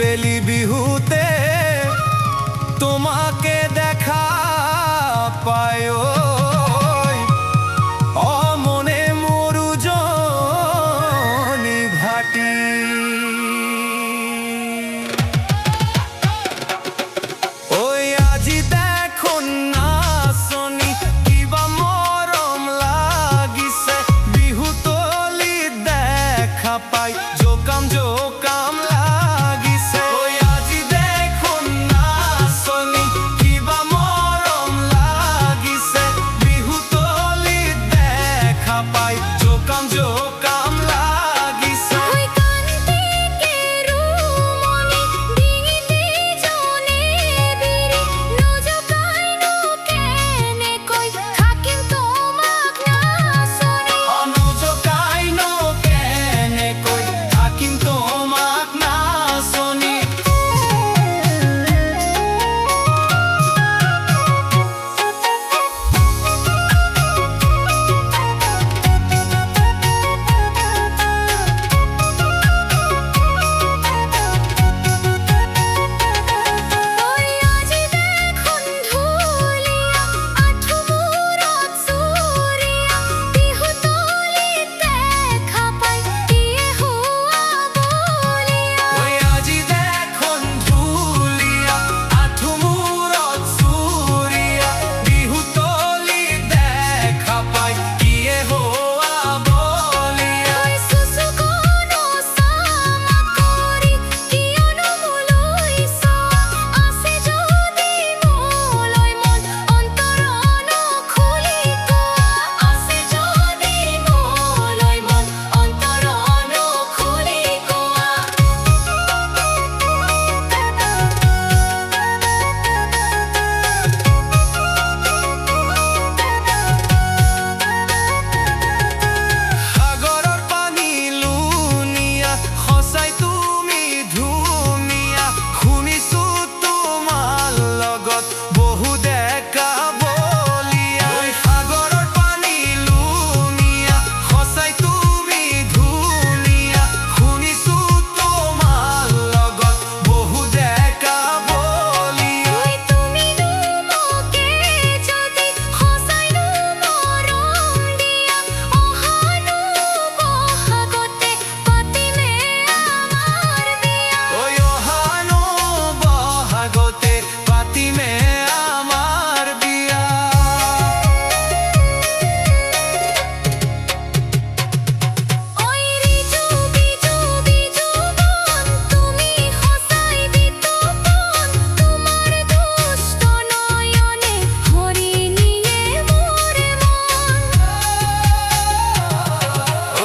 বেলি বিহুতে তোমাকে দেখা পায় অমনে মরু জনি ভাটি। ওই আজি দেখো না শনি কিবা মরম লাগিছে, বিহু তলি দেখা পাই জোকাম জোকাম লাগিছে। ওই আজি দেখো না শনি কিবা মরম লাগিছে, বিহু তলি দেখা পাই জোকাম জোকাম লাগিছে। ওই কান্তি কেরুমনি ডিঙিতে জনে বিরি নজকাই নো কেনে কই থাকিম তোমাক না শনি। নজকাই নো কেনে কই থাকিম তোমাক না শনি। ওই আজি দেখুন ধুলিয়া আঠু মুরত সুরিয়া, বিহু তলি দেখা পাই ইয়ে হুয়া বলিয়া। ওই আজি দেখোন ধুলিয়া আঠু মুরত সুরিয়া, বিহু তলি দেখা পাই কিয়ে হোয়া বলিয়া। ওই সুসু কোনো সামা করি কিয়নো মুলইছ, আছে যদি মুলই মন অন্তরণ খুলি কোৱা। আছে যদি মুলই মন অন্তরণ খুলি কোৱা। সাগৰৰ পানী লুনিয়া সঁচাই তুমি ধুনীয়া, শুনিছো তোমাৰ লগত বহু ডেকা বলিয়া। ঐ সাগৰৰ পানী লুনিয়া সঁচাই তুমি ধুনীয়া, শুনিছো তোমাৰ লগত বহু ডেকা বলিয়া। ওই তুমি মোকে যদি সঁচাইনো মৰম দিয়া, অহানো বহাগতে পাতিমে আমাৰ বিয়া। ওই অহানো বহাগতে পাতিমে আমাৰ বিয়া। ওই ৰিজু বিজু বিজু বন, তুমি সঁচাই বিতপন, তোমাৰ দুষ্ট নয়নে হৰি নিয়ে মোৰে মন।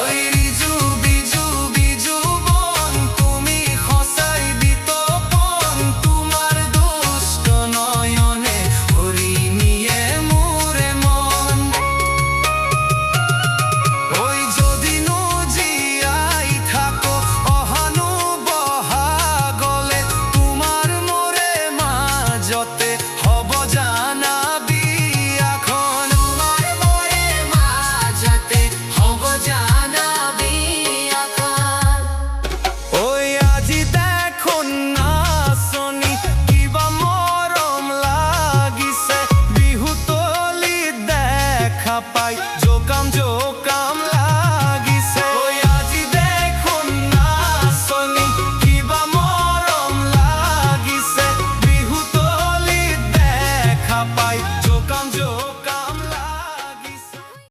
ওই ৰিজু বিজু বিজু বন, তুমি সঁচাই বিতপন, তোমাৰ দুষ্ট নয়নে হৰি নিয়ে মোৰে মন। ওই যদি নো জীয়াই থাকো অহানো বহাগলে, তোমাৰ মোৰে মাজতে হ'ব জানা বিয়াখন। তোমাৰ মোৰে মাজতে হ'ব জানা বিয়াখন। ওই আজি দেখো না শনি কিবা মৰম লাগিছে, বিহু তলি দেখা পাই জোকাম জোকাম লাগিছে। ওই আজি দেখো না শনি কিবা মৰম লাগিছে, বিহু তলি দেখা পাই জোকাম জোকাম